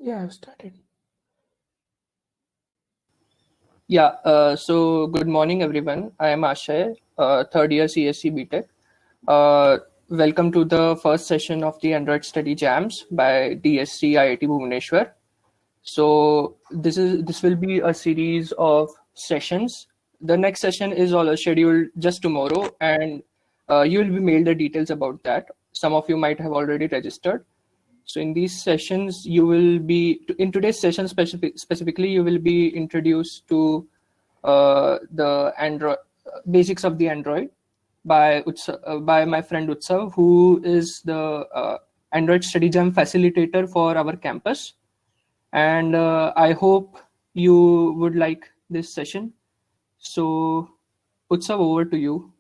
Yeah, I've started. Yeah, so good morning, everyone. I am Ashay, third year CSC BTech. Welcome to the first session of the Android Study Jams by DSC IIT Bhubaneswar. So this will be a series of sessions. The next session is all scheduled just tomorrow, and you will be mailed the details about that. Some of you might have already registered. So in these sessions, you will be in today's session specifically, you will be introduced to the Android basics of the Android by my friend Utsav, who is the Android Study Jam facilitator for our campus. And I hope you would like this session. So, Utsav, over to you.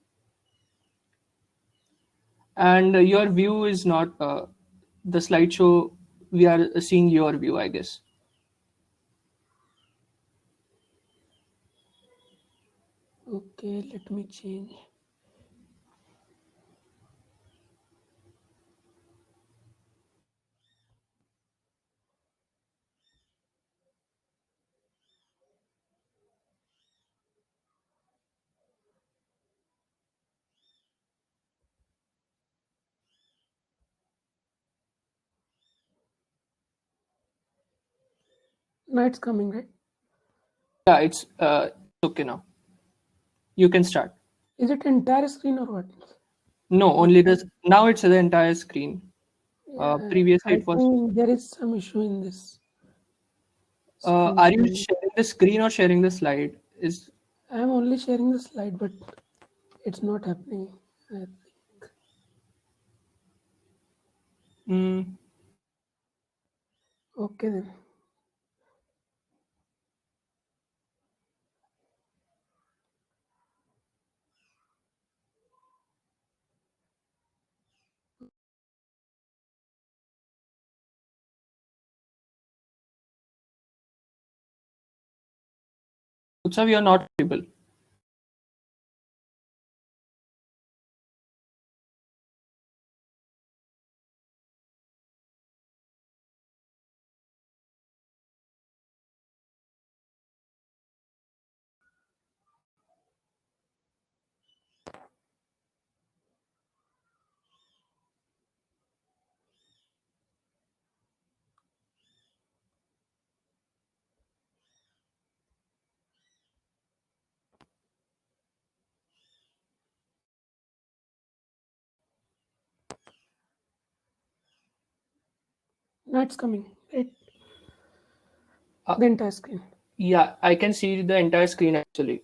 And your view is not the slideshow. We are seeing your view, I guess. Okay, let me change. Now it's coming, right? Yeah, it's okay now. You can start. Is it entire screen or what? No, only this. Now it's the entire screen. Yeah, Previously I it was. think there is some issue in this screen Are you sharing. sharing the screen or sharing the slide? Is I'm only sharing the slide, but it's not happening. I think. mm, Okay then. Utsav, you're not able. Now it's coming, right? Uh, The entire screen. yeah, I can see the entire screen actually.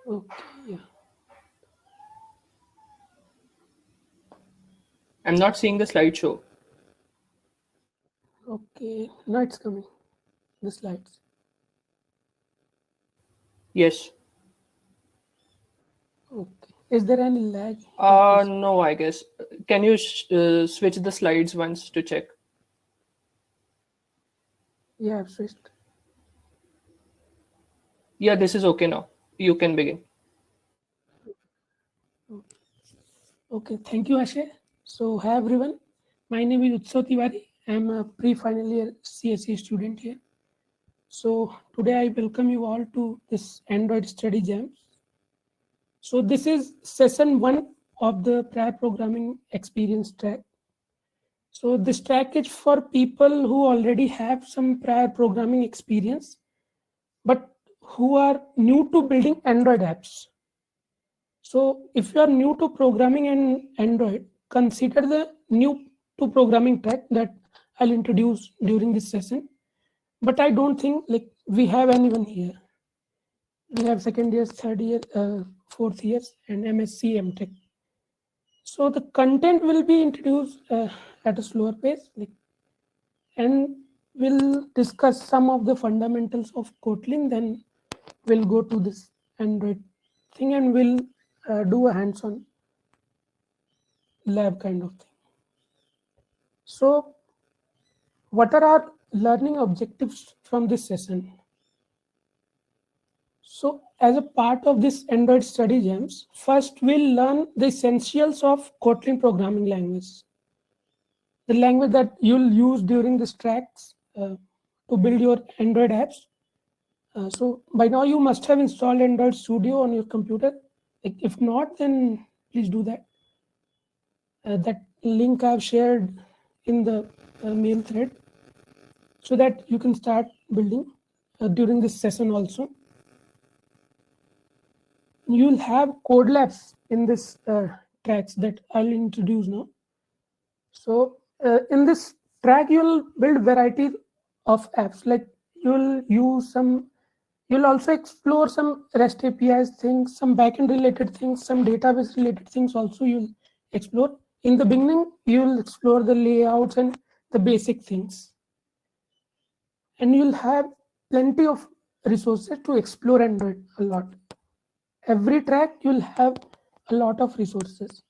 Okay, yeah. I'm not seeing the slideshow. Okay, now it's coming. The slides. Yes. Okay. Is there any lag in this? No, I guess. Can you switch the slides once to check? Yeah, I've switched. Yeah, this is okay now. You can begin. Okay, thank you, Ashay. So, hi everyone. My name is Utsav Tiwari. I'm a pre-final year CSE student here. So, today I welcome you all to this Android Study Jam. So, this is session 1 of the prior programming experience track. So, this track is for people who already have some prior programming experience, but who are new to building Android apps. So if you are new to programming and Android, consider the new to programming track that I'll introduce during this session. But I don't think like we have anyone here. We have second years, third year, fourth years, and MSc MTech. So the content will be introduced at a slower pace, like, and we'll discuss some of the fundamentals of Kotlin. Then we'll go to this Android thing, and we'll do a hands-on lab kind of thing. So, what are our learning objectives from this session? So, as a part of this Android study jams, first we'll learn the essentials of Kotlin programming language. the language that you'll use during this tracks to build your Android apps. So by now you must have installed Android Studio on your computer. Like if not, then please do that. That link I've shared in the mail thread, so that you can start building during this session also. You'll have code labs in this tracks that I'll introduce now. So in this track, you'll build variety of apps. Like you'll use some, you'll also explore some REST APIs things, some backend related things, some database related things also you'll explore. In the beginning, you'll explore the layouts and the basic things. And you'll have plenty of resources to explore Android a lot. Every track, you'll have a lot of resources.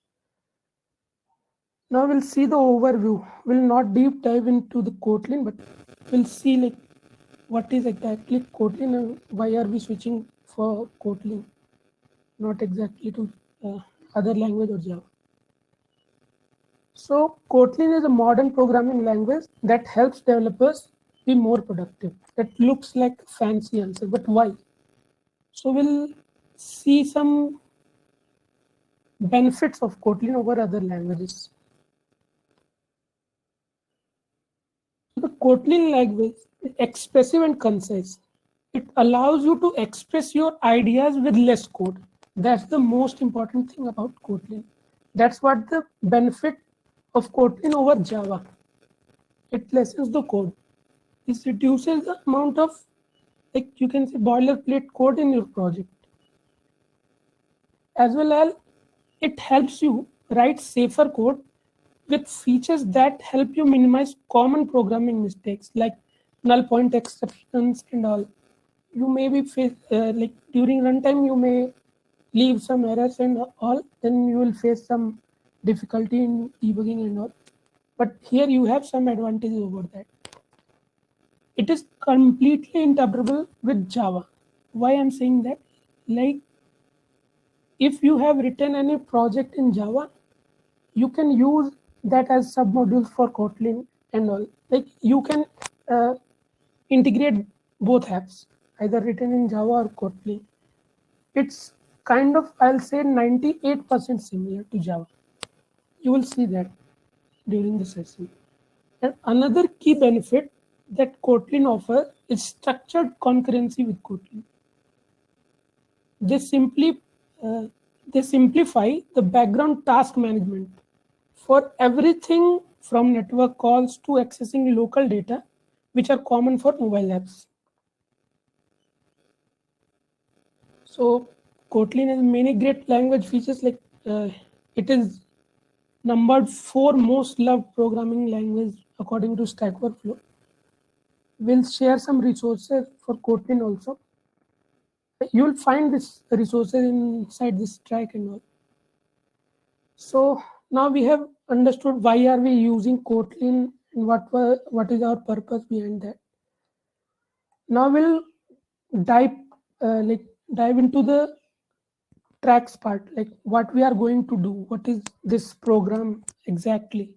Now we'll see the overview. We'll not deep dive into the Kotlin, but we'll see like what is exactly Kotlin and why are we switching for Kotlin, not exactly to other language or Java. So Kotlin is a modern programming language that helps developers be more productive. That looks like a fancy answer, but why? So we'll see some benefits of Kotlin over other languages. The Kotlin language is expressive and concise. It allows you to express your ideas with less code. That's the most important thing about Kotlin. That's what the benefit of Kotlin over Java. It lessens the code. It reduces the amount of, like you can say, boilerplate code in your project. As well as it helps you write safer code with features that help you minimize common programming mistakes like null point exceptions and all. You may be like during runtime you may leave some errors and all, then you will face some difficulty in debugging and all. But here you have some advantages over that. It is completely interoperable with Java. Why I'm saying that? Like if you have written any project in Java, you can use that as submodules for Kotlin and all. Like you can integrate both apps, either written in Java or Kotlin. It's kind of, I'll say 98% similar to Java. You will see that during the session. And another key benefit that Kotlin offers is structured concurrency with Kotlin. They simply they simplify the background task management for everything from network calls to accessing local data, which are common for mobile apps. So Kotlin has many great language features, like it is numbered 4 most loved programming language according to Stack Overflow. We'll share some resources for Kotlin also. You'll find this resources inside this track and all. So now we have understood why are we using Kotlin and what is our purpose behind that. Now we'll dive dive into the tracks part, like what we are going to do. What is this program exactly?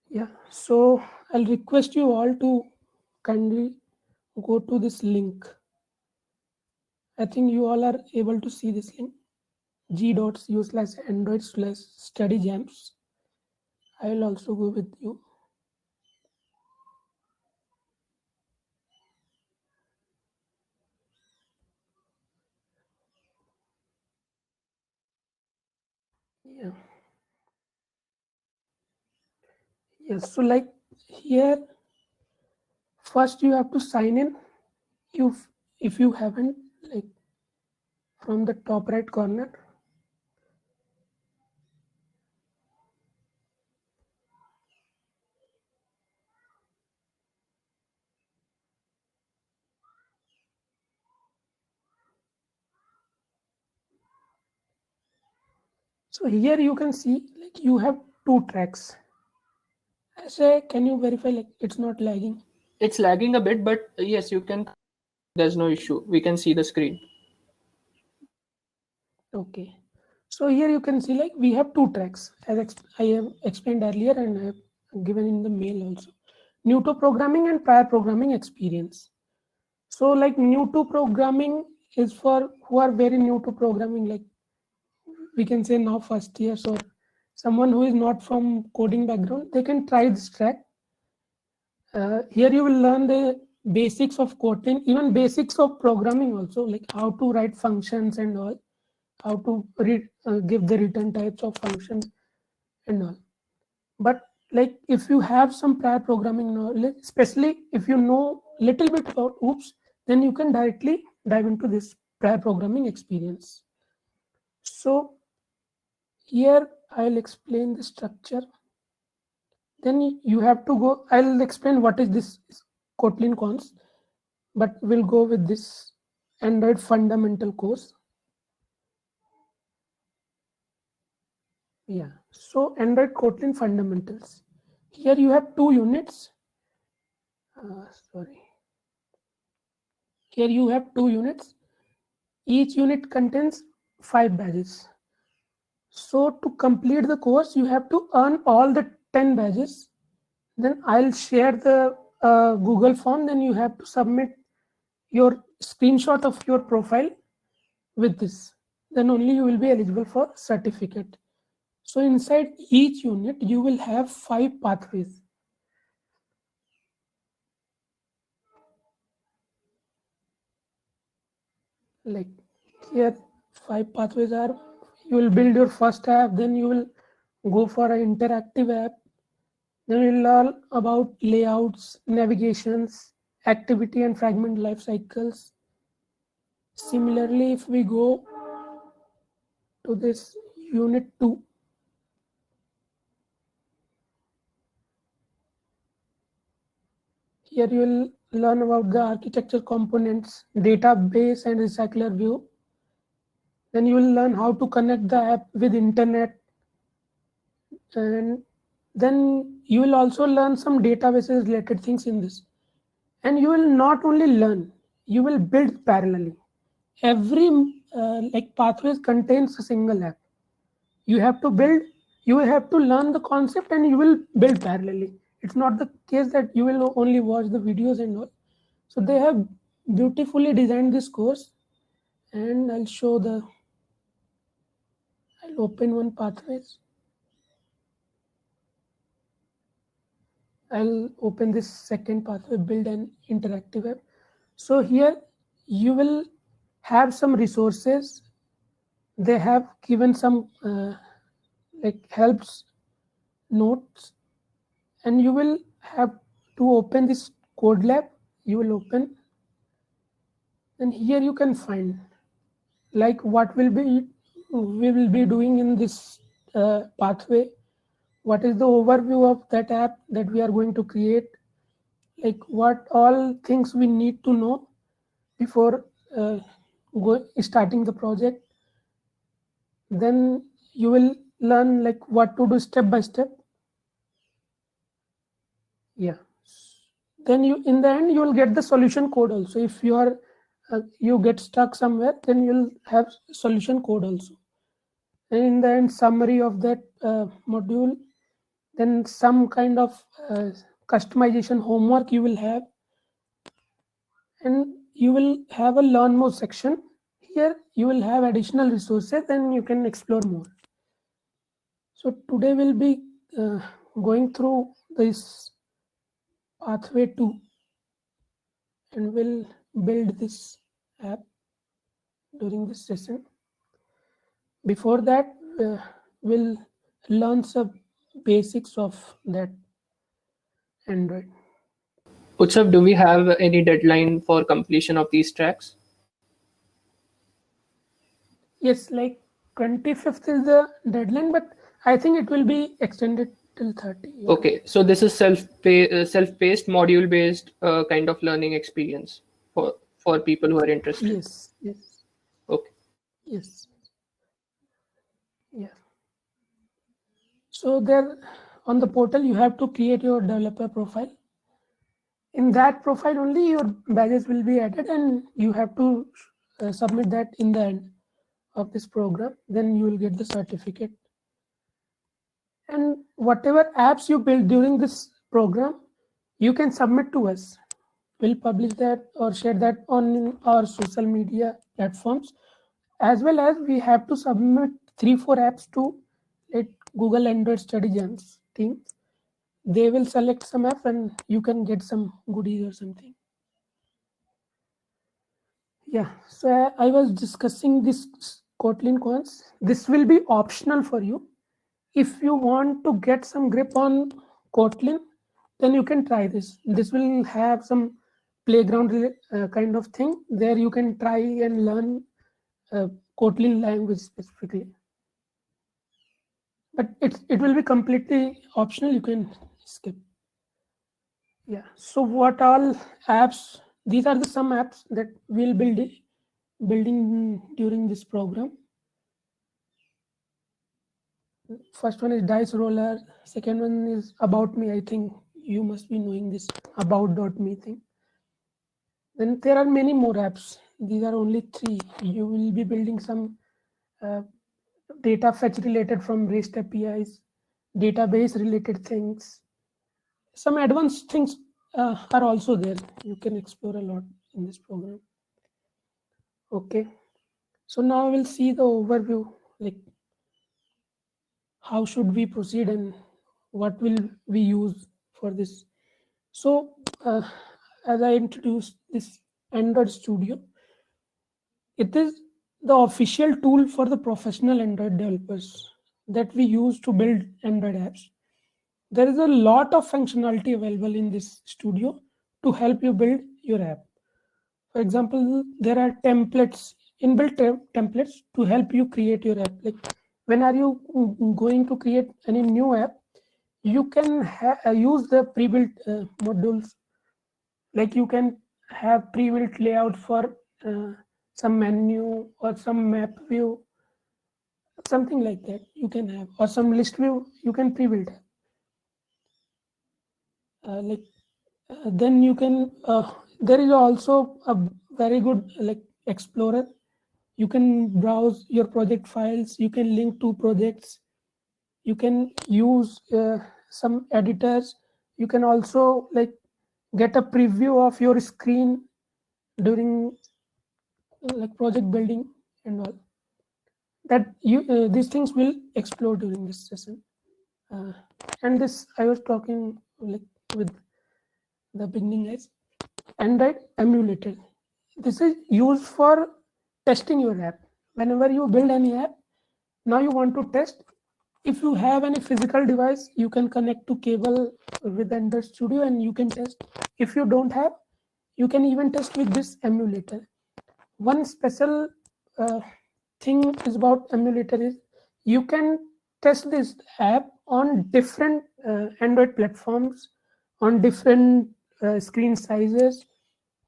Yeah, so I'll request you all to kindly go to this link. I think you all are able to see this link, g.u/android/studyjams. I will also go with you. Yeah. Yes, so like here, first you have to sign in. If you haven't, like from the top right corner. So here you can see like you have 2 tracks. Say, can you verify like it's not lagging? It's lagging a bit, but yes, you can. There's no issue. We can see the screen. Okay. So here you can see like we have two tracks as I have explained earlier and I have given in the mail also. New to programming and prior programming experience. So like new to programming is for who are very new to programming, like we can say now first years or someone who is not from coding background, they can try this track. Here you will learn the basics of coding, even basics of programming also, like how to write functions and all, how to give the return types of functions and all. But like if you have some prior programming knowledge, especially if you know little bit about OOPS, then you can directly dive into this prior programming experience. So here I'll explain the structure. Then you have to go, I'll explain what is this Kotlin cons, but we'll go with this Android fundamental course. Yeah, so Android Kotlin fundamentals. Here you have two units. Sorry. Here you have two units. Each unit contains 5 badges. So to complete the course, you have to earn all the 10 badges. Then I'll share the Google form. Then you have to submit your screenshot of your profile with this. Then only you will be eligible for certificate. So inside each unit, you will have 5 pathways. Like here, 5 pathways are, you will build your first app, then you will go for an interactive app, then we'll learn about layouts, navigations, activity and fragment life cycles. Similarly, if we go to this unit 2, here you will learn about the architecture components, database and recycler view. Then you will learn how to connect the app with internet, and then you will also learn some databases related things in this. And you will not only learn, you will build parallelly. Every like pathways contains a single app. You have to build, you will have to learn the concept and you will build parallelly. It's not the case that you will only watch the videos and all. So they have beautifully designed this course, and I'll show the, I'll open one pathways. I'll open this second pathway, build an interactive app. So here you will have some resources. They have given some like helps notes, and you will have to open this code lab. You will open, and here you can find like what will be we will be doing in this pathway. What is the overview of that app that we are going to create? Like what all things we need to know before starting the project. Then you will learn like what to do step by step. Yeah, then you in the end you will get the solution code also. If you are you get stuck somewhere, then you'll have solution code also. And in the end, summary of that module, then some kind of customization homework you will have, and you will have a learn more section. Here you will have additional resources and you can explore more. So today we'll be going through this pathway 2, and we'll build this app during this session. Before that, we'll learn some basics of that Android. Utsav, do we have any deadline for completion of these tracks? Yes, like 25th is the deadline, but I think it will be extended till 30. Yeah. Okay, so this is self-paced, module-based kind of learning experience for people who are interested. Yes, yes, Okay. yes. Yeah. So there on the portal, you have to create your developer profile. In that profile only, your badges will be added, and you have to submit that in the end. of this program, then you will get the certificate. And whatever apps you build during this program, you can submit to us. We'll publish that or share that on our social media platforms, as well as we have to submit 3-4 apps to Google Android Study Jams team. They will select some app and you can get some goodies or something. Yeah, so I was discussing this Kotlin cons. This will be optional for you. If you want to get some grip on Kotlin, then you can try this. This will have some playground kind of thing. There you can try and learn Kotlin language specifically. But it will be completely optional. You can skip. Yeah. So what all apps? These are the some apps that we'll building during this program. First one is dice roller. Second one is about me. I think you must be knowing this about.me thing. Then there are many more apps. These are only 3. You will be building some data fetch related from REST APIs, database related things. Some advanced things are also there. You can explore a lot in this program. Okay. So now we'll see the overview, like how should we proceed and what will we use for this. So as I introduced this Android Studio, it is the official tool for the professional Android developers that we use to build Android apps. There is a lot of functionality available in this studio to help you build your app. For example, there are templates, inbuilt templates to help you create your app. Like when are you going to create any new app, you can use the pre-built modules. Like you can have pre-built layout for some menu or some map view, something like that you can have, or some list view you can pre-build. Then you can there is also a very good like explorer. You can browse your project files, you can link to projects, you can use some editors, you can also like get a preview of your screen during like project building and all that. You these things will explore during this session. And this I was talking like with the beginning guys. Android emulator. This is used for testing your app. Whenever you build any app, now you want to test. If you have any physical device, you can connect to cable with Android Studio and you can test. If you don't have, you can even test with this emulator. One special thing is about emulator is you can test this app on different Android platforms, on different screen sizes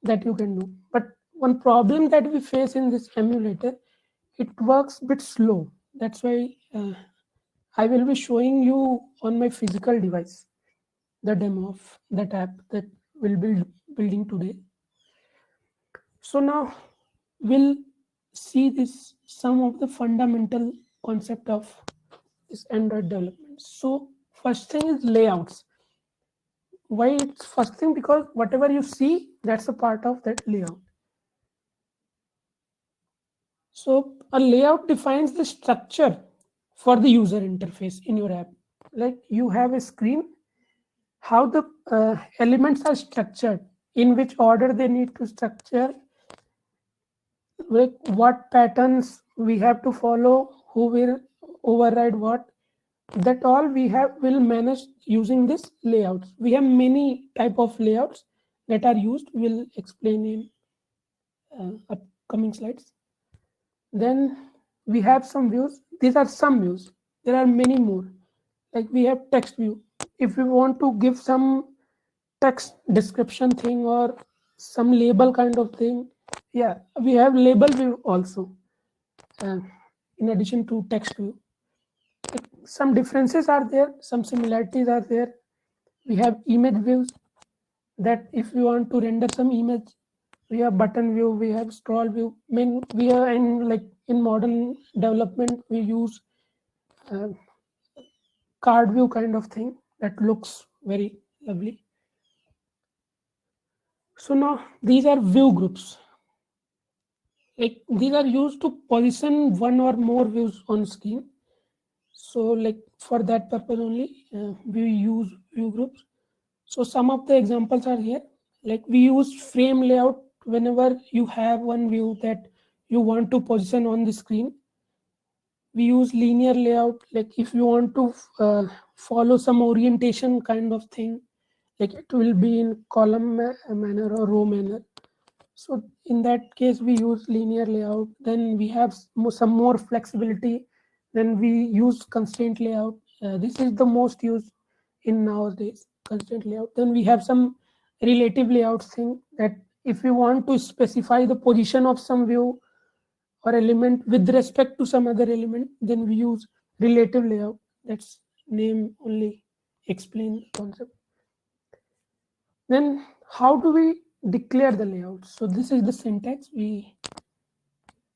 that you can do. But one problem that we face in this emulator, it works a bit slow. That's why I will be showing you on my physical device the demo of that app that we'll be building today. So now we'll see this some of the fundamental concept of this Android development. So first thing is layouts. Why it's first thing? Because whatever you see, that's a part of that layout. So a layout defines the structure for the user interface in your app. Like you have a screen, how the elements are structured, in which order they need to structure, like what patterns we have to follow, who will override what. That all we will manage using this layouts. We have many type of layouts that are used. We'll explain in upcoming slides. Then we have some views. These are some views. There are many more. Like we have text view. If we want to give some text description thing or some label kind of thing, yeah, we have label view also. In addition to text view, some differences are there, some similarities are there. We have image views, that if we want to render some image, we have button view, we have scroll view. We are in like in modern development we use uh, card view kind of thing that looks very lovely. So now these are view groups. Like these are used to position one or more views on screen. So like for that purpose only we use view groups. So some of the examples are here. Like we use frame layout whenever you have one view that you want to position on the screen. We use linear layout, like if you want to follow some orientation kind of thing, like it will be in column manner or row manner. So in that case we use linear layout. Then we have some more flexibility. Then we use constraint layout. This is the most used in nowadays, constraint layout. Then we have some relative layout thing, that if you want to specify the position of some view or element with respect to some other element, then we use relative layout. That's name only explain the concept. Then how do we declare the layout? So this is the syntax. We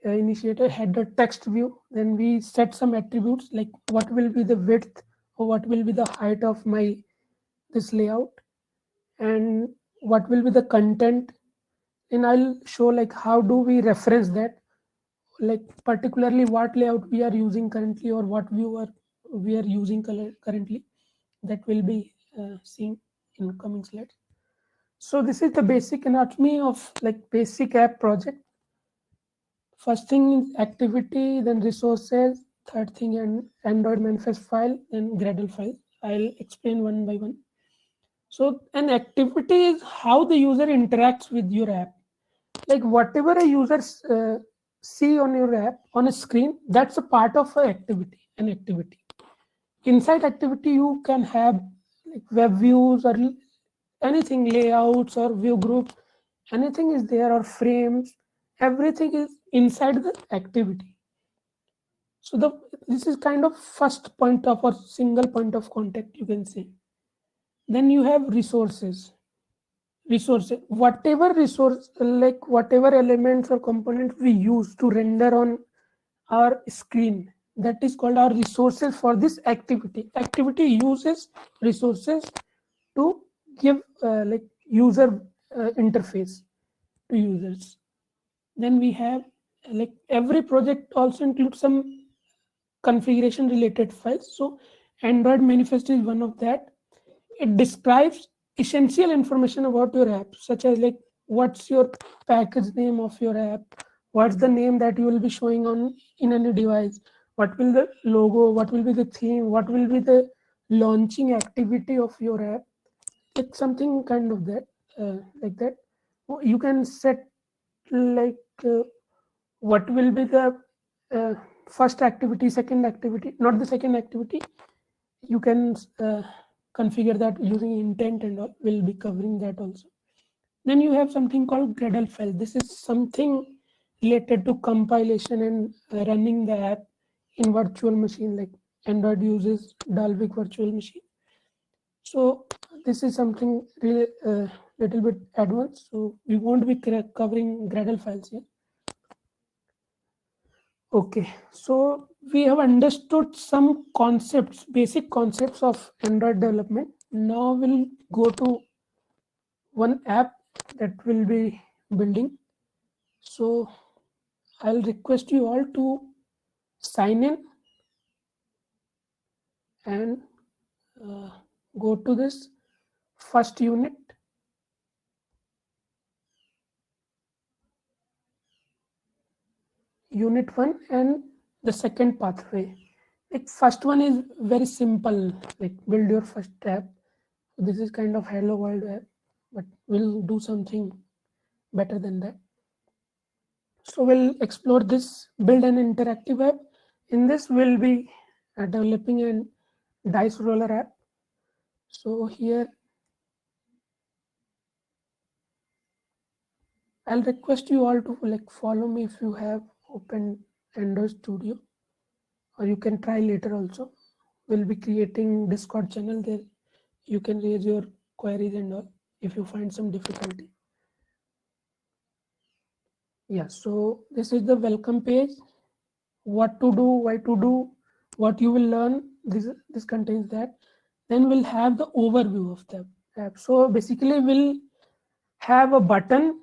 initiate a header text view. Then we set some attributes like what will be the width or what will be the height of my this layout, and what will be the content. And I'll show like how do we reference that, like particularly what layout we are using currently or what viewer we are using currently. That will be seen in coming slides. So this is the basic anatomy of like basic app project. First thing is activity, then resources, third thing and Android manifest file, then Gradle file. I'll explain one by one. So an activity is how the user interacts with your app. Like whatever a user see on your app on a screen, that's a part of an activity. Inside activity you can have like web views or anything, layouts or view groups, anything is there, or frames. Everything is inside the activity. So this is kind of first point of or single point of contact, you can say. Then you have resources, whatever resource, like whatever elements or components we use to render on our screen, that is called our resources for this activity uses resources to give like user interface to users. Then we have like every project also includes some configuration related files. So Android manifest is one of that. It describes essential information about your app, such as like what's your package name of your app, what's the name that you will be showing on in any device, what will the logo, what will be the theme, what will be the launching activity of your app, like something kind of that, like that. You can set like what will be the uh, first activity, second activity, not the second activity. You can configure that using intent and all. We'll be covering that also. Then you have something called Gradle file. This is something related to compilation and running the app in virtual machine, like Android uses Dalvik virtual machine. So this is something really little bit advanced. So we won't be covering Gradle files here. Okay, so we have understood some concepts, basic concepts of Android development. Now we'll go to one app that will be building. So I'll request you all to sign in and go to this first unit. Unit 1 and the second pathway. Like first one is very simple, like build your first app. This is kind of hello world app, but we'll do something better than that. So we'll explore this, build an interactive app. In this we'll be developing an dice roller app. So here I'll request you all to like follow me if you have opened Android Studio, or you can try later also. We'll be creating Discord channel there. You can raise your queries and all if you find some difficulty. Yeah, so this is the welcome page. what to do, why to do, what you will learn. This contains that. Then we'll have the overview of the app. So basically we'll have a button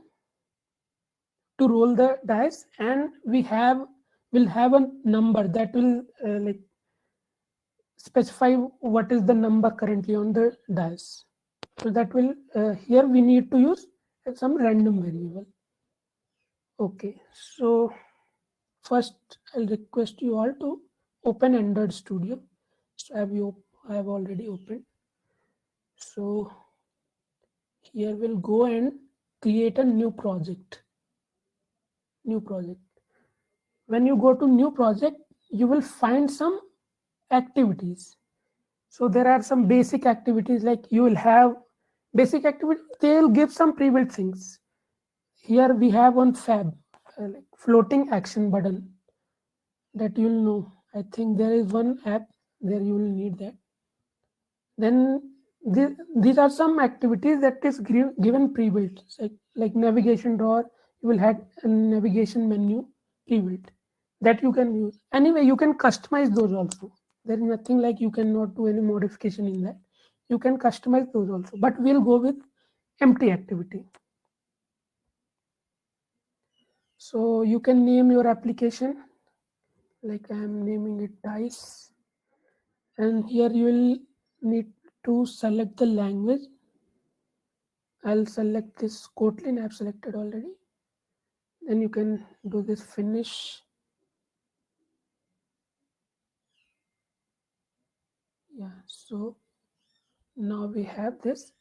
to roll the dice, and we'll have a number that will like specify what is the number currently on the dice. So that will here we need to use some random variable. Okay, so first I'll request you all to open Android Studio. So I have already opened. So here we'll go and create a new project. When you go to new project, you will find some activities. So there are some basic activities, like you will have basic activity. They'll give some pre-built things. Here we have one fab, like floating action button, that you'll know. I think there is one app there you will need that. Then these are some activities that is given pre-built, like navigation drawer. You will have a navigation menu pre-built that you can use. Anyway, you can customize those also. There is nothing like you cannot do any modification in that. You can customize those also, but we'll go with empty activity. So you can name your application, like I am naming it dice, and here you will need to select the language. I'll select this Kotlin. I've selected already. Then you can do this finish. Yeah, so now we have this.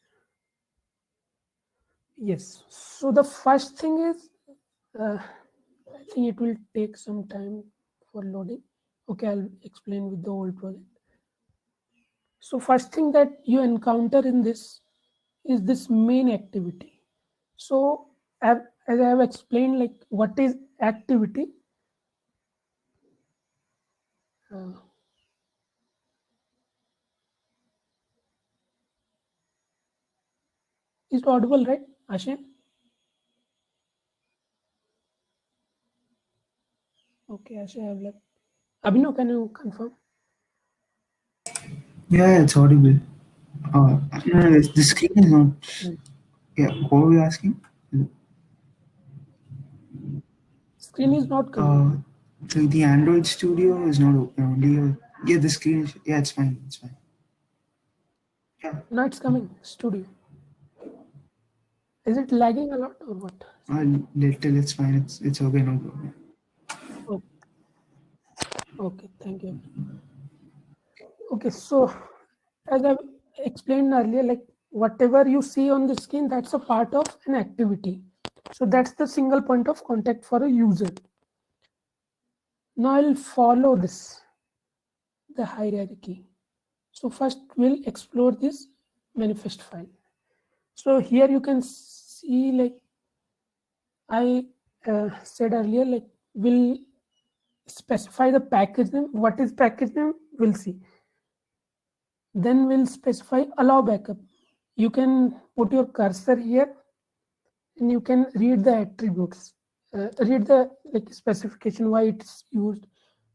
Yes, so the first thing is I think it will take some time for loading. Okay, I'll explain with the old project. So first thing that you encounter in this is this main activity. So as I have explained, like what is activity? Is it audible, right, Ashin? Okay, Ashin, I have left. Abhinav, can you confirm? Yeah, it's audible. No, the screen is not. Yeah, what were you asking? Screen is not Uh, coming. the Android Studio is not open. Only yeah, the screen is. Yeah, it's fine. It's fine. Yeah, Now it's coming. Studio. Is it lagging a lot or what? little. It's fine. It's okay. No problem. Oh, okay, thank you. Okay, so as I explained earlier, like whatever you see on the screen, that's a part of an activity. So that's the single point of contact for a user. Now I'll follow this, the hierarchy. So first we'll explore this manifest file. So here you can see, like I said earlier, like we'll specify the package name. What is package name? We'll see. Then we'll specify allow backup. You can put your cursor here and you can read the attributes, read the like specification why it's used.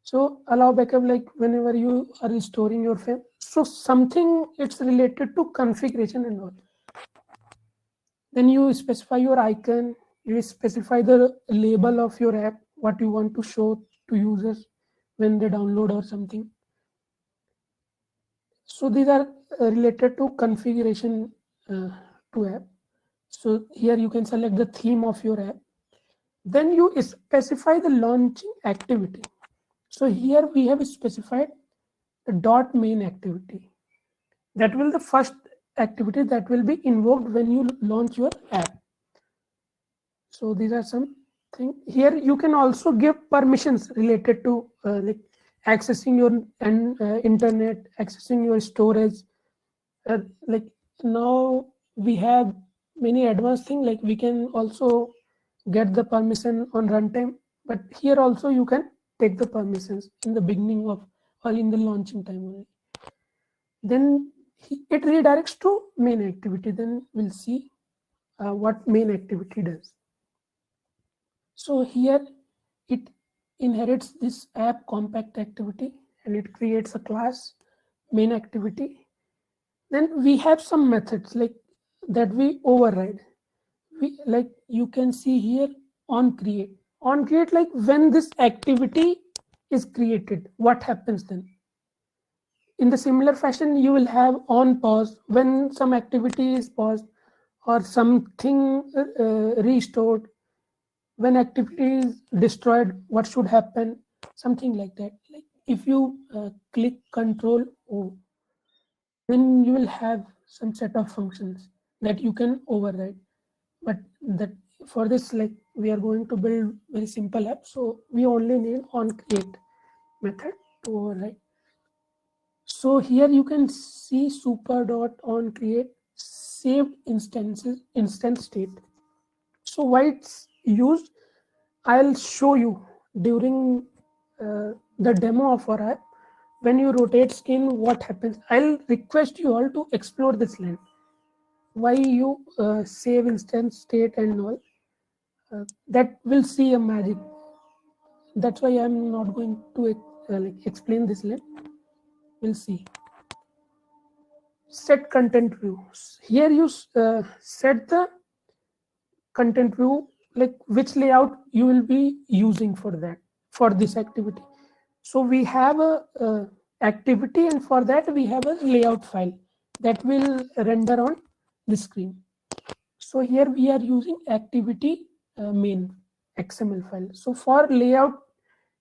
So allow backup, like whenever you are restoring your file, so something it's related to configuration and all. Then you specify your icon, you specify the label of your app, what you want to show to users when they download or something. So these are related to configuration to app. So here you can select the theme of your app. Then you specify the launching activity. So here we have specified the dot main activity. That will the first activity that will be invoked when you launch your app. So these are some things. Here you can also give permissions related to like accessing your internet, accessing your storage. Like now we have many advanced things, like we can also get the permission on runtime, but here also you can take the permissions in the beginning of or in the launching time only. Then it redirects to main activity. Then we'll see what main activity does. So here it inherits this app compact activity, and it creates a class main activity. Then we have some methods like that we override. We, like you can see here, on create. On create, like when this activity is created, what happens then? In the similar fashion, you will have on pause when some activity is paused or something restored. When activity is destroyed, what should happen? Something like that. Like if you click Control O, then you will have some set of functions that you can override. But that for this, like we are going to build very simple app, so we only need on create method to override. So here you can see super dot on create saved instance state. So why it's used, I'll show you during the demo of our app. When you rotate screen, what happens? I'll request you all to explore this line. Why you save instance state and all. That will see a magic. That's why I'm not going to like explain this line. We'll see. Set content view. Here you set the content view, like which layout you will be using for that, for this activity. So we have a activity, and for that we have a layout file that will render on the screen. So here we are using activity main XML file. So for layout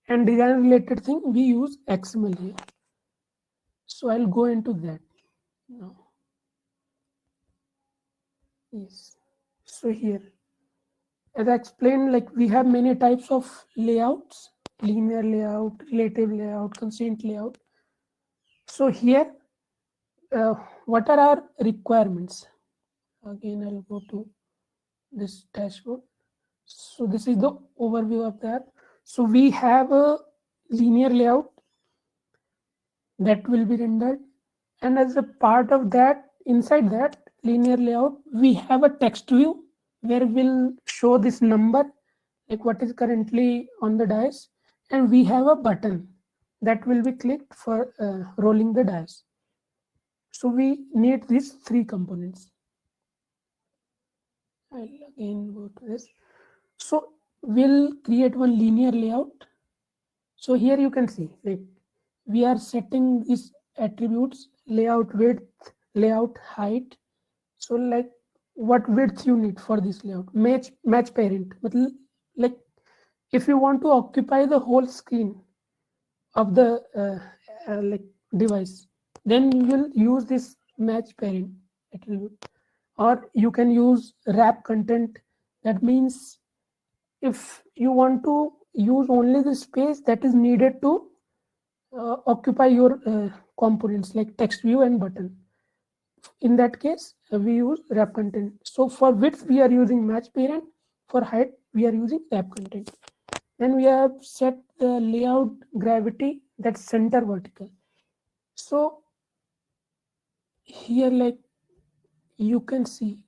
and design related thing, we use XML here. So I'll go into that now. Yes. So here, as I explained, like we have many types of layouts: linear layout, relative layout, constraint layout. So here, what are our requirements? Again, I'll go to this dashboard. So this is the overview of that. So we have a linear layout that will be rendered, and as a part of that, inside that linear layout, we have a text view where we'll show this number, like what is currently on the dice, and we have a button that will be clicked for rolling the dice. So we need these three components. I'll again go to this. So we'll create one linear layout. So here you can see, like we are setting these attributes: layout width, layout height. So like what width you need for this layout, match parent. But like if you want to occupy the whole screen of the like device, then you will use this match parent attribute. Or you can use wrap content. That means if you want to use only the space that is needed to occupy your components like text view and button. In that case, we use wrap content. So for width, we are using match parent. For height, we are using wrap content. Then we have set the layout gravity, that's center vertical. So here, like you can see,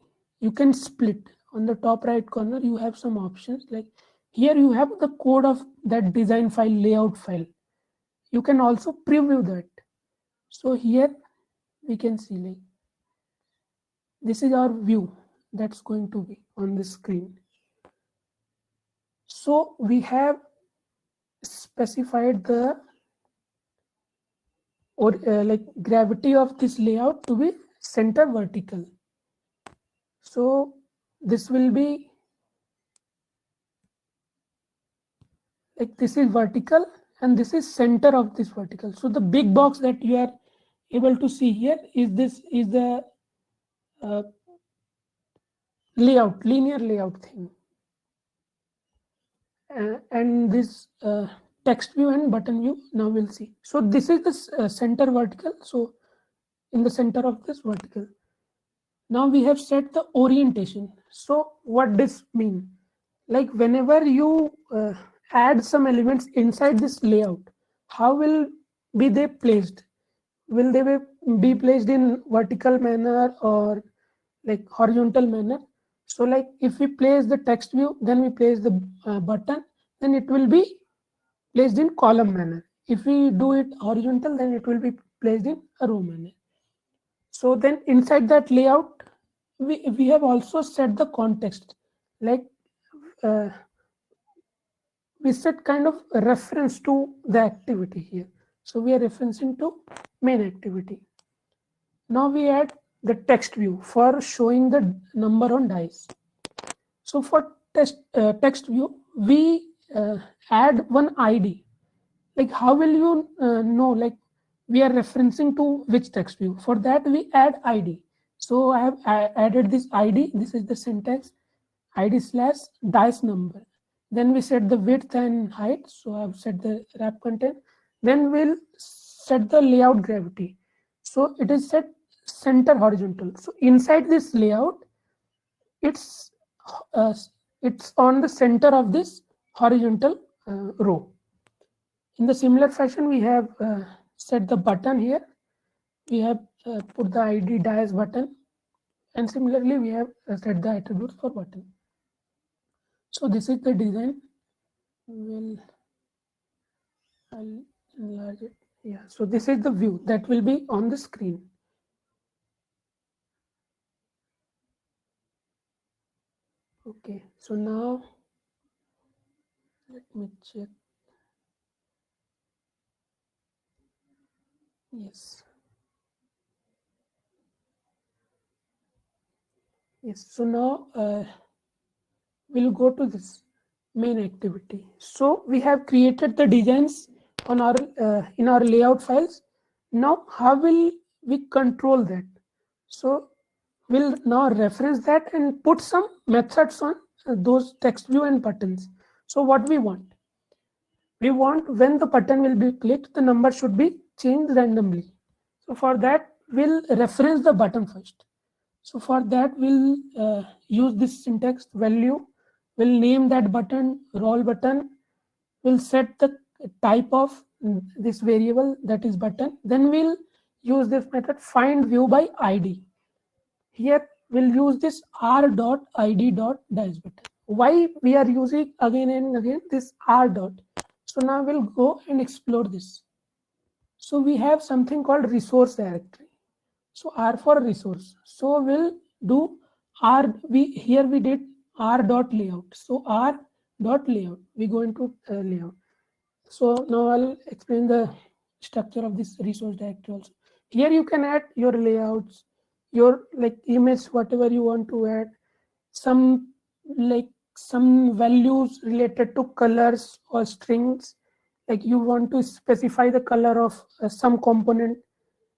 you can split. On the top right corner, you have some options. Like here, you have the code of that design file, layout file. You can also preview that. So here we can see, like this is our view that's going to be on the screen. So we have specified the like gravity of this layout to be center vertical. So this will be like this is vertical and this is center of this vertical. So the big box that you are able to see here is the layout, linear layout thing. And this text view and button view, now we'll see. So this is the center vertical. So in the center of this vertical, now we have set the orientation. So what does mean? Like whenever you add some elements inside this layout, how will be they placed? Will they be placed in vertical manner or like horizontal manner? So like if we place the text view, then we place the button, then it will be placed in column manner. If we do it horizontal, then it will be placed in a row manner. So then inside that layout, we have also set the context, like we set kind of a reference to the activity here. So we are referencing to main activity. Now we add the text view for showing the number on dice. So for text view, we add one ID. Like how will you know like we are referencing to which text view? For that we add ID. So I have added this ID. This is the syntax ID / dice number. Then we set the width and height. So I've set the wrap content. Then we'll set the layout gravity. So it is set center horizontal. So inside this layout, it's uh, it's on the center of this horizontal row. In the similar fashion, we have set the button here. We have put the ID dice button, and similarly we have set the attributes for button. So this is the design. I'll enlarge it. Yeah. So this is the view that will be on the screen. Okay. So now let me check. Yes. Yes. So now we'll go to this main activity. So we have created the designs on our in our layout files. Now how will we control that? So we'll now reference that and put some methods on those text view and buttons. So what we want when the button will be clicked, the number should be changed randomly. So for that we'll reference the button first. So for that we'll use this syntax value. We'll name that button roll button. We'll set the type of this variable, that is button. Then we'll use this method find view by ID. Here we'll use this r.id.dice button. Why we are using again and again this r dot? So now we'll go and explore this. So we have something called resource directory. So R for resource. So we'll do R. Here we did R dot layout. So R dot layout. We go into layout. So now I'll explain the structure of this resource directory also. Here you can add your layouts, your like image, whatever you want to add, some values related to colors or strings, like you want to specify the color of some component.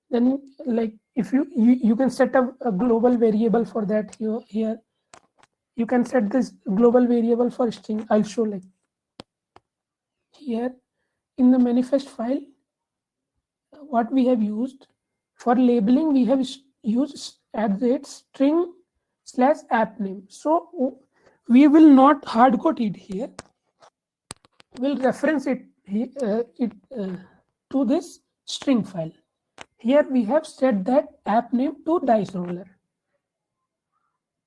Then like if you can set up a global variable for that. Here you can set this global variable for string. I'll show like here in the manifest file what we have used for labeling. We have used string / app name. So we will not hard code it here. We'll reference it to this string file. Here we have set that app name to dice roller.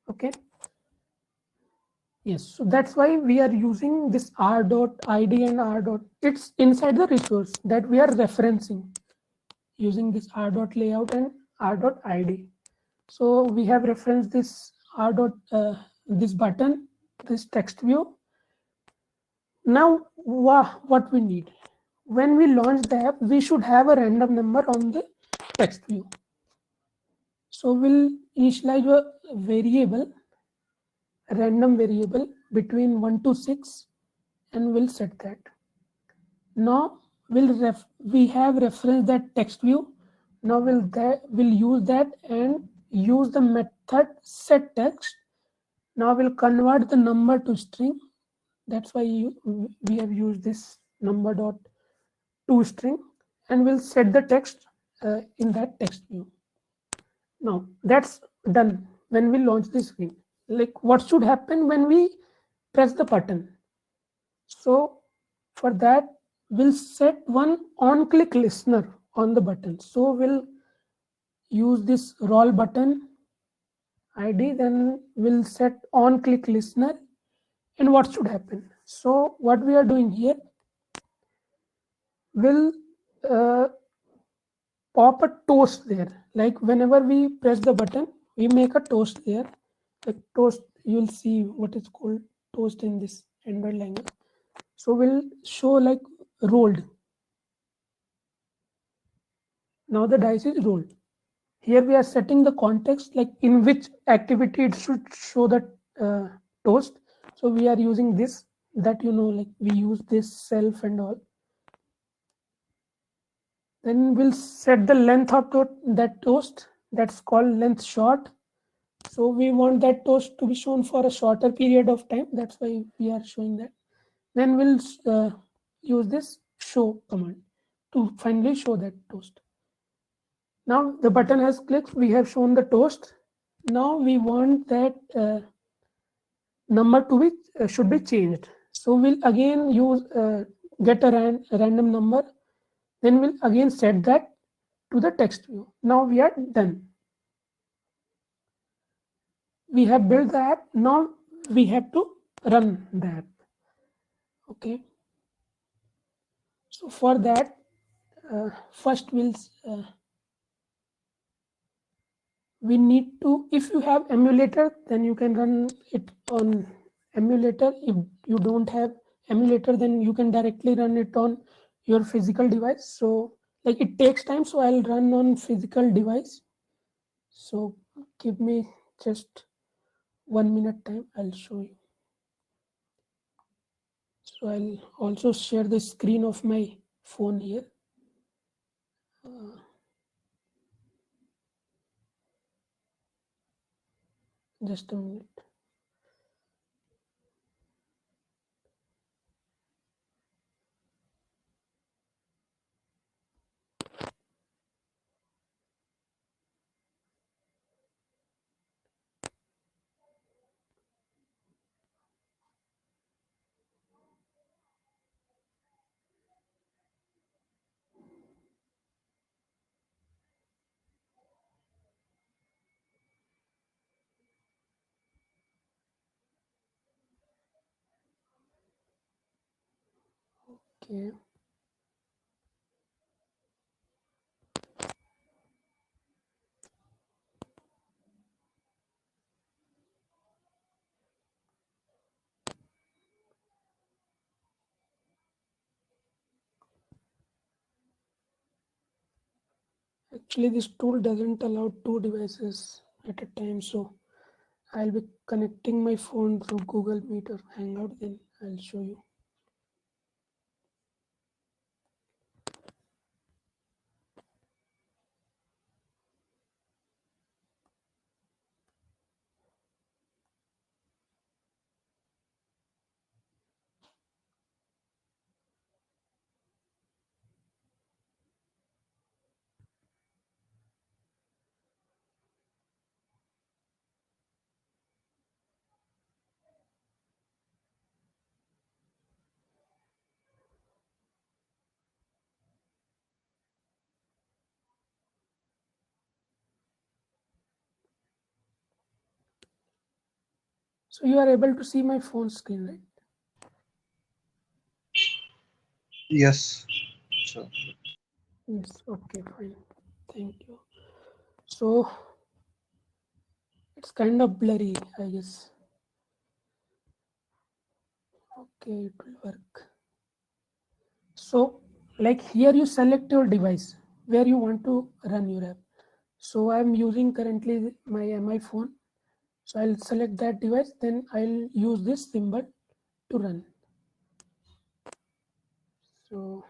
Okay. Yes, so that's why we are using this r.id and r. It's inside the resource that we are referencing using this r.layout and r.id. So we have referenced this this button, this text view. Now what we need, when we launch the app, we should have a random number on the text view. So we'll initialize a variable, a random variable between 1 to 6, and we'll set that. Now we have referenced that text view. Now we'll use that and use the method set text. Now we'll convert the number to string. That's why we have used this number dot to string, and we'll set the text in that text view. Now that's done. When we launch the screen, like what should happen when we press the button? So for that we'll set one on click listener on the button. So we'll use this roll button ID, then we'll set on click listener. And what should happen? So what we are doing here, will pop a toast there. Like whenever we press the button, we make a toast there. The toast, you'll see what is called toast in this Android language. So we'll show like rolled. Now the dice is rolled. Here we are setting the context, like in which activity it should show the toast. So we are using this, that like we use this self and all. Then we'll set the length of that toast. That's called length short. So we want that toast to be shown for a shorter period of time. That's why we are showing that. Then we'll use this show command to finally show that toast. Now the button has clicked. We have shown the toast. Now we want that number to be should be changed. So we'll again use get a random number. Then we'll again set that to the text view. Now we are done. We have built the app. Now we have to run the app. Okay. So for that, first we need to, if you have emulator, then you can run it on emulator. If you don't have emulator, then you can directly run it on your physical device. So like it takes time, so I'll run on physical device. So give me just 1 minute time, I'll show you. So I'll also share the screen of my phone here. Just a minute. Okay. Actually, this tool doesn't allow two devices at a time, so I'll be connecting my phone through Google Meet or Hangout, then I'll show you. So you are able to see my phone screen, right? Yes. Sure. Yes, okay, fine. Thank you. So it's kind of blurry, I guess. Okay, it will work. So like here you select your device where you want to run your app. So I'm using currently my MI phone. So I'll select that device, then I'll use this symbol to run. So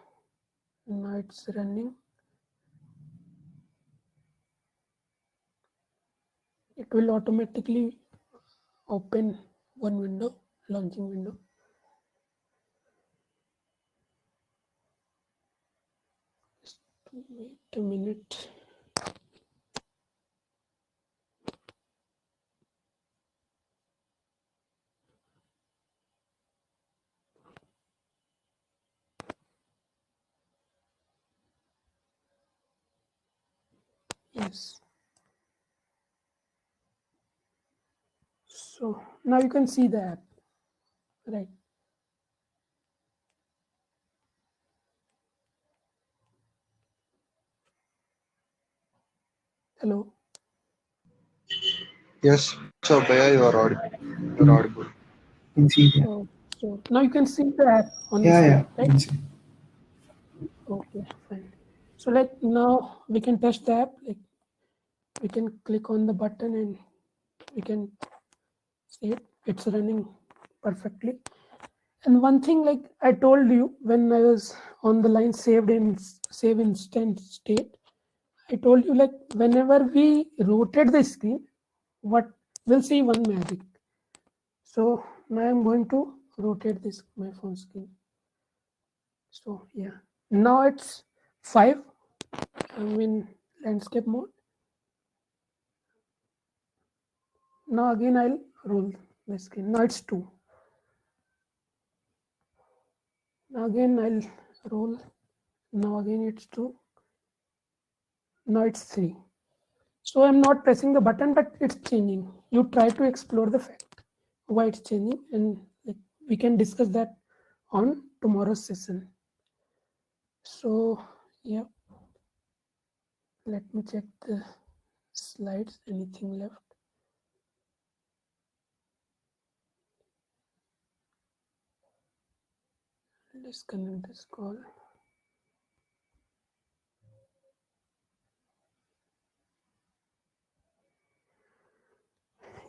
now it's running. It will automatically open one window, launching window. Just wait a minute. Yes. So now you can see the app, right? Hello. Yes, so Bhaiya, you are audible. You're audible. You can see that. So now you can see the app on the Yeah, screen, you right? can see. Okay, fine. So like now we can test the app. Like we can click on the button and we can see it. It's running perfectly. And one thing, like I told you when I was on the line save instant state, I told you like whenever we rotate the screen, what we'll see one magic. So now I'm going to rotate this my phone screen. So yeah, now it's 5. I'm in landscape mode. Now again I'll roll the screen. Now it's 2. Now again I'll roll. Now again it's 2. Now it's 3. So I'm not pressing the button, but it's changing. You try to explore the fact why it's changing, and like, we can discuss that on tomorrow's session. So yeah, let me check the slides. Anything left? Disconnect this call.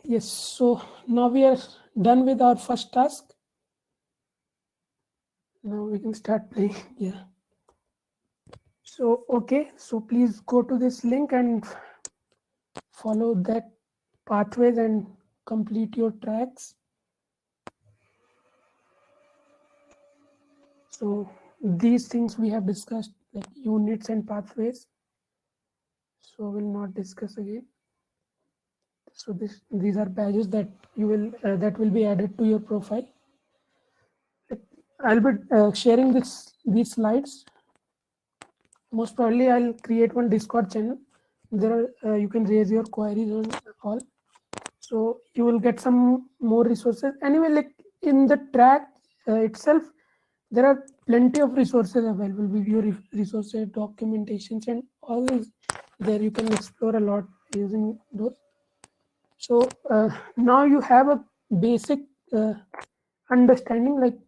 Yes, so now we are done with our first task. Now we can start playing. Yeah. So okay, so please go to this link and follow that pathways and complete your tracks. So these things we have discussed, like units and pathways. So we'll not discuss again. So these are badges that you will that will be added to your profile. I'll be sharing these slides. Most probably I'll create one Discord channel. There are you can raise your queries on all. So you will get some more resources. Anyway, like in the track itself, there are plenty of resources available, video resources, documentations, and all is there. You can explore a lot using those. So now you have a basic understanding, like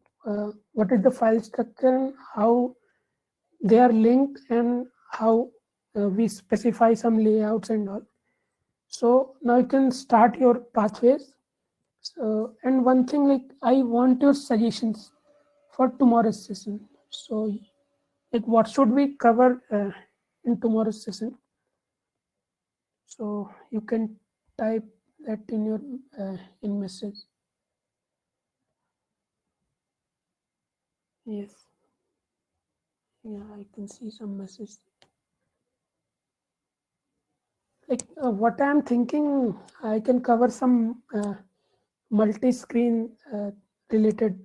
what is the file structure and how they are linked, and how we specify some layouts and all. So now you can start your pathways. So, and one thing, like I want your suggestions for tomorrow's session. So like what should we cover in tomorrow's session? So you can type that in your in message. Yes. Yeah, I can see some message. Like what I'm thinking, I can cover some multi-screen related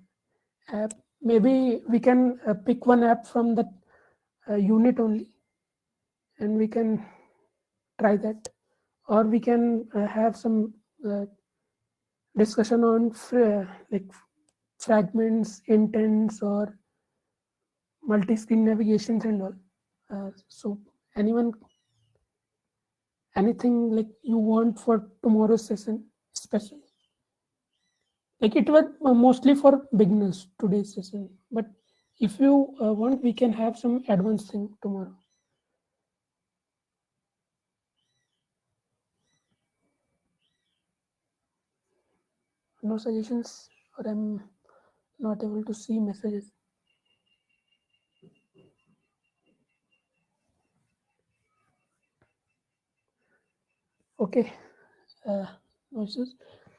app. Maybe we can pick one app from that unit only, and we can try that, or we can have some discussion on like fragments, intents, or multi-screen navigations and all. So anyone, anything like you want for tomorrow's session special? Like it was mostly for beginners today's session, but if you want, we can have some advanced thing tomorrow. No suggestions, or I'm not able to see messages. Okay. No issues.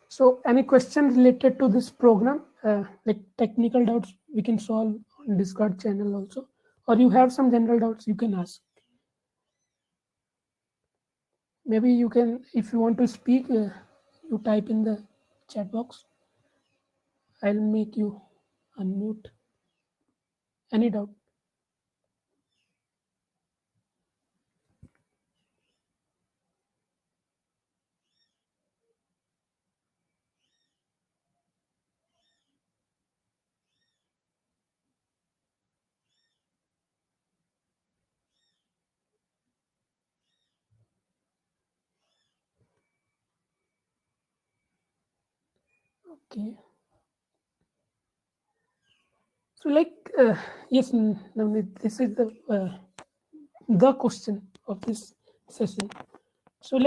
So any question related to this program, like technical doubts, we can solve on Discord channel also, or you have some general doubts, you can ask. Maybe you can, if you want to speak, you type in the chat box. I'll make you unmute. Any doubt? Okay. So yes, Navneet, this is the question of this session. So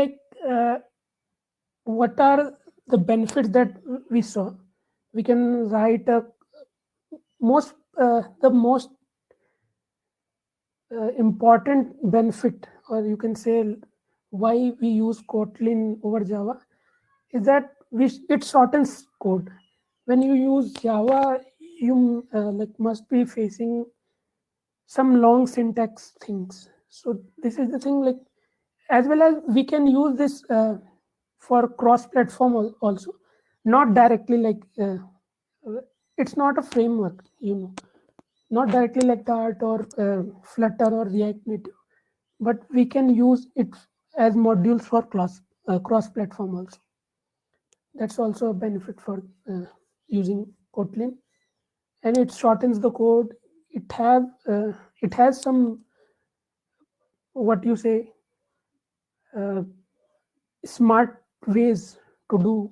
what are the benefits that we saw? We can write the most important benefit, or you can say why we use Kotlin over Java, is that it shortens code. When you use Java, you must be facing some long syntax things. So this is the thing, as well as we can use this for cross-platform also, not directly it's not a framework, not directly like Dart or Flutter or React Native, but we can use it as modules for cross-platform also. That's also a benefit for using Kotlin, and it shortens the code. It has some, what you say, smart ways to do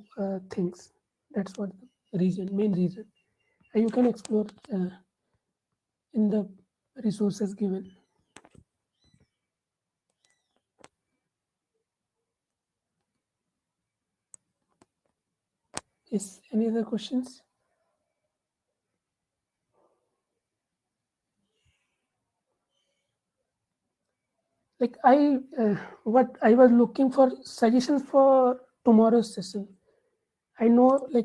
things. That's what the main reason. You can explore in the resources given. Yes, any other questions? What I was looking for suggestions for tomorrow's session. I know the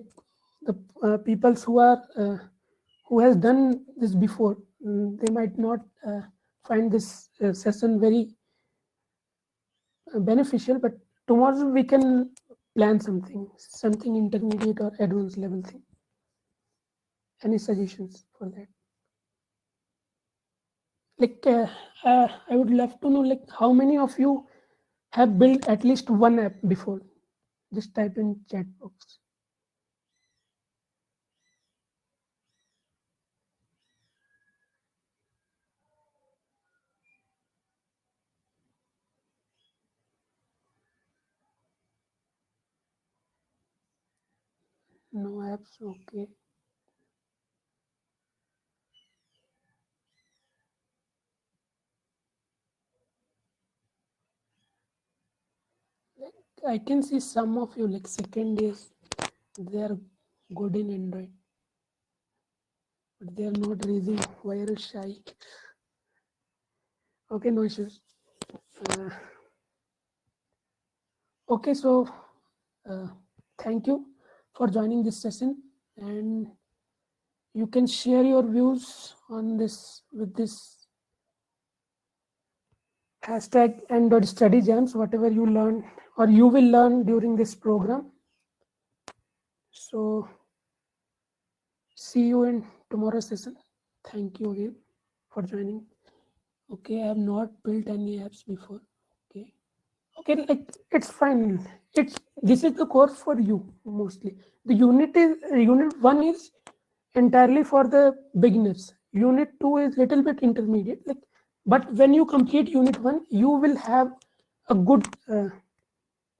people who has done this before, they might not find this session very beneficial, but tomorrow we can plan something intermediate or advanced level thing. Any suggestions for that? I would love to know how many of you have built at least one app before. Just type in chat box. No apps, okay. I can see some of you second is they are good in Android, but they are not raising. Why are you shy? Okay, no issues. Okay, so thank you for joining this session, and you can share your views on this with this hashtag Android Study Jams, whatever you learn or you will learn during this program. So see you in tomorrow's session. Thank you again for joining. Okay, I have not built any apps before. Okay, it's fine. This is the course for you mostly. The unit 1 is entirely for the beginners. Unit 2 is little bit intermediate. But when you complete unit 1, you will have a good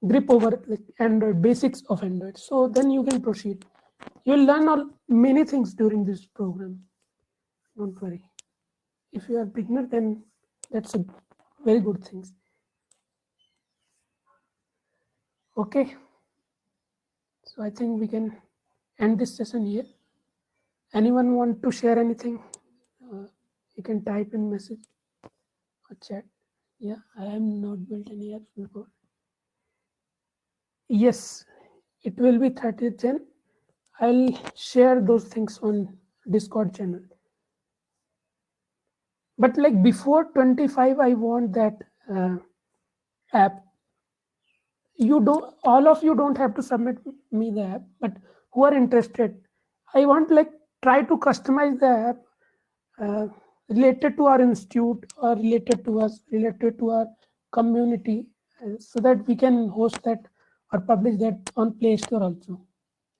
grip over Android, basics of Android. So then you can proceed. You will learn many things during this program. Don't worry. If you are beginner, then that's a very good thing. Okay. So I think we can end this session here. Anyone want to share anything? You can type in message or chat. Yeah, I have not built any apps before. Yes, it will be 30th Jan. I'll share those things on Discord channel. But before 25, I want that app. All of you don't have to submit me the app, but who are interested, I want try to customize the app related to our institute or related to us, related to our community, so that we can host that or publish that on Play Store also.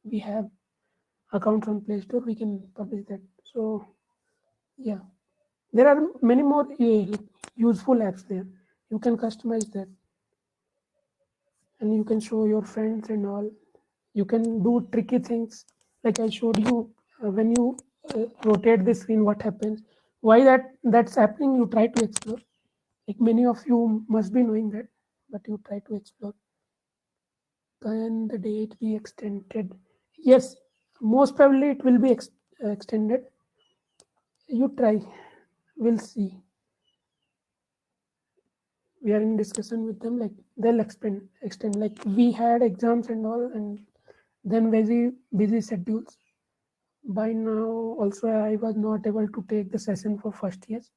We have accounts on Play Store, we can publish that. So yeah, there are many more useful apps there. You can customize that and you can show your friends and all. You can do tricky things like I showed you when you rotate the screen, what happens. Why that's happening, you try to explore. Like many of you must be knowing that, but you try to explore. Can the date be extended? Yes, most probably it will be extended. You try, we'll see. We are in discussion with them, like they'll extend. Like we had exams and all, and then very busy schedules. By now, also I was not able to take the session for first years.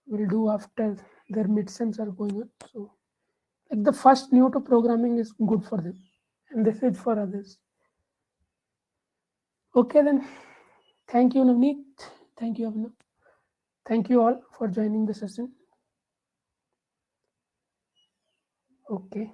We'll do after their midterms are going on. So, like the first new to programming is good for them, and this is for others. Okay, then. Thank you, Navneet. Thank you, Abhinav. Thank you all for joining the session. Okay.